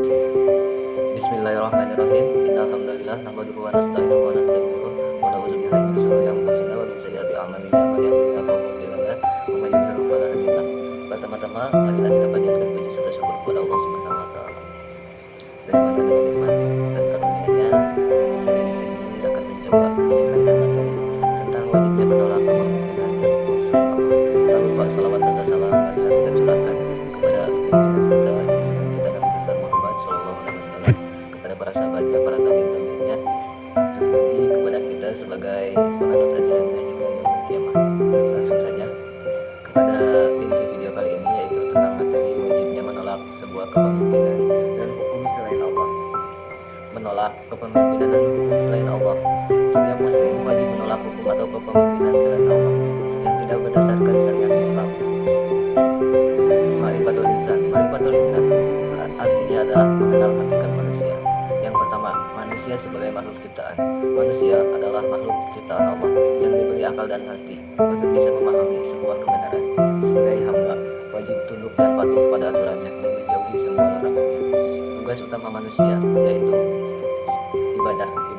Bismillahirrahmanirrahim. Innalhamdulillah nahmaduhu wa nasta'inuhu wa nastaghfiruh wa na'udzu billahi min shururi anfusina wa min sayyiati a'malina man yahdihillahu fa huwa muhtadin wa man yudhlil fala hadiya lahu. Pertama-tama marilah kita panjatkan puji serta syukur kepada Allah Subhanahu wa taala. Dari mana dengan nikmat dan karunia-Nya saya di sini akan mencoba menjelaskan materi tentang wajibnya menolak kepemimpinan dan keputusan Allah. Tak lupa salawat serta salam marilah kita curahkan kepada pimpinan kita Nabi besar Muhammad sallallahu alaihi wasallam, kepada para sahabatnya, para tabi'in-tabi'innya, terlebih kepada kita sebagai penganut ajarannya hingga yaumul kiamah. Langsung saja kepada inti video kali ini, yaitu tentang materi wajibnya menolak sebuah kepemimpinan dan hukum selain Allah. Menolak kepemimpinan dan hukum selain Allah. Setiap muslim wajib menolak hukum atau kepemimpinan selain Allah yang tidak berdasarkan syariat Islam. Ma'rifatul insan artinya adalah mengenal hakikat manusia. Yang pertama, manusia sebagai makhluk ciptaan. Manusia adalah makhluk ciptaan Allah yang diberi akal dan hati untuk bisa memahami sebuah kebenaran. Sebagai hamba, wajib tunduk dan patuh pada aturannya dan menjauhi semua larangannya. Tugas utama manusia yaitu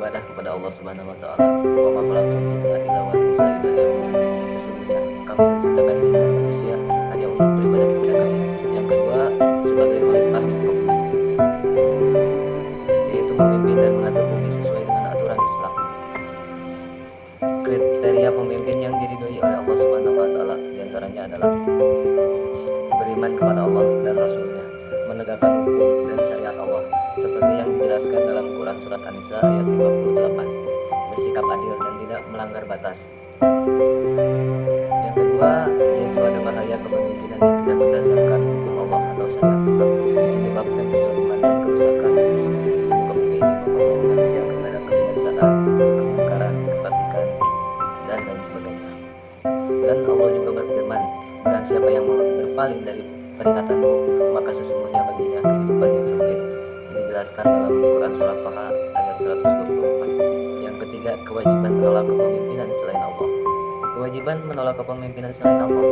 ibadah kepada Allah Subhanahu wa taala. Wa ma khalaqtul jinna illa wal insa illa liya'budun. Sesungguhnya kami menciptakan jin dan manusia hanya untuk beribadah kepada kami. Yang kedua, sebagai khalifah hidup, yaitu memimpin dan mengatur bumi sesuai dengan aturan Islam. Kriteria pemimpin yang diridhoi oleh Allah Subhanahu wa taala diantaranya adalah beriman kepada Allah dan Rasulnya, menegakkan hukum dan syariat Allah seperti yang dijelaskan dalam Quran surat An-Nisa ayat 58, bersikap adil dan tidak melanggar batas. Yang kedua, yaitu ada bahaya kepemimpinan yang tidak berdasarkan hukum Allah atau syariat Islam, menyebabkan kezaliman dan kerusakan. Hukum ini membawa manusia kepada kebinasaan, kemungkaran, kefasikan, dan lain sebagainya. Dan Allah juga berfirman, barang siapa yang berpaling dari peringatanmu, maka sesungguhnya baginya kehidupan yang sempit. Ini dijelaskan dalam Quran surah Taha ayat 124. Yang ketiga, kewajiban menolak kepemimpinan selain Allah. Kewajiban menolak kepemimpinan selain Allah.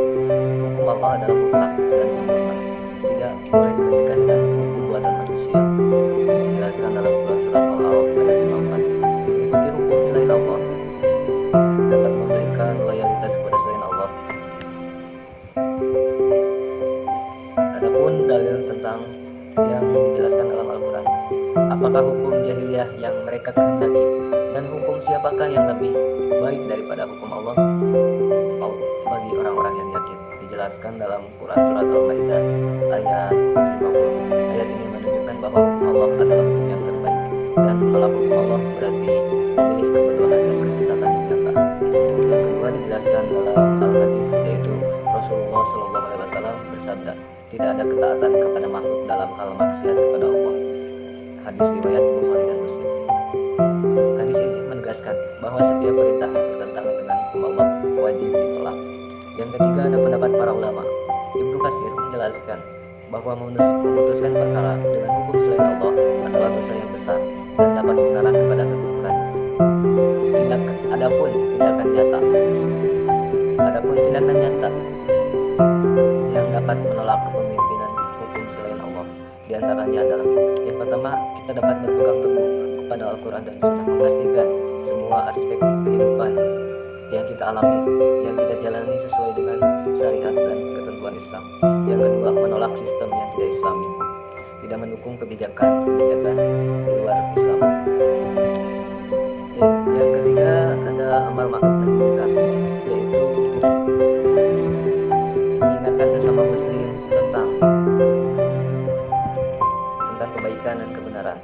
Hukum Allah adalah mutlak dan sempurna, tidak boleh dibandingkan dengan hukum buatan manusia. Dijelaskan dalam Quran surah Al-A'raf ayat 54. Mengikuti hukum selain Allah dapat memberikan loyalitas kepada selain Allah. Adapun dalil tentang yang dijelaskan dalam Al-Quran, apakah hukum jahiliyah yang mereka kehendaki dan hukum siapakah yang lebih baik daripada hukum Allah? Bagi orang-orang yang yakin, dijelaskan dalam Quran surat Al-Maidah ayat 50. Ayat ini menunjukkan bahwa hukum Allah adalah hukum yang terbaik, dan menolak hukum Allah berarti memilih kebodohan dan kesesatan yang nyata. Yang kedua dijelaskan dalam Al-Hadis, yaitu Rasulullah SAW bersabda, tidak ada ketaatan kepada makhluk dalam hal maksiat kepada Allah. Hadis riwayat Bukhari dan Muslim. Hadis ini menegaskan bahwa setiap perintah yang bertentangan dengan hukum Allah wajib ditolak. Yang ketiga, ada pendapat para ulama. Ibnu Katsir menjelaskan bahwa memutuskan perkara dengan hukum selain Allah adalah dosa yang besar dan dapat mengarah kepada kekufuran. Adapun tindakan nyata yang dapat menolak kepemimpinan hukum selain Allah, di antaranya adalah yang pertama, kita dapat berpegang teguh kepada Al-Quran dan Sunnah, memastikan semua aspek kehidupan yang kita alami, yang kita jalani sesuai dengan syariat dan ketentuan Islam. Yang kedua, menolak sistem yang tidak Islami, tidak mendukung kebijakan di luar Islam. Yang ketiga, ada amar ma'ruf nahi munkar, yaitu mengingatkan sesama muslim tentang kebaikan dan kebenaran.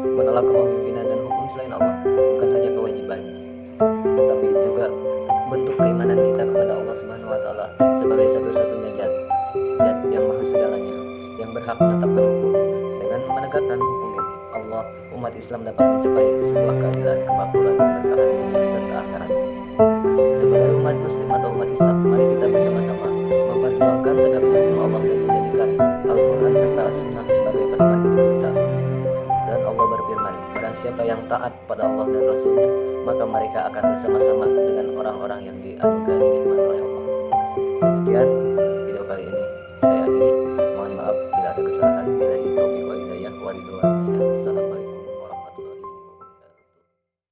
Menolak kepemimpinan dan hukum selain Allah bukan hanya kewajiban, tetapi juga bentuk keimanan kita kepada Allah Subhanahu wa taala sebagai satu-satunya zat yang maha segalanya, yang berhak menetapkan hukum. Dengan menegakkan hukum Allah, umat Islam dapat mencapai sebuah keadilan, kemakmuran, keberkahan dunia serta akhirat. Sebagai umat muslim atau umat Islam, mari kita bersama-sama memperjuangkan tegaknya hukum Allah dan menjadikan Al-Quran serta Sunnah sebagai pedoman hidup kita. Dan Allah berfirman, barang siapa yang taat pada Allah dan Rasulnya, maka mereka akan bersama-sama dengan orang-orang yang dianugerahi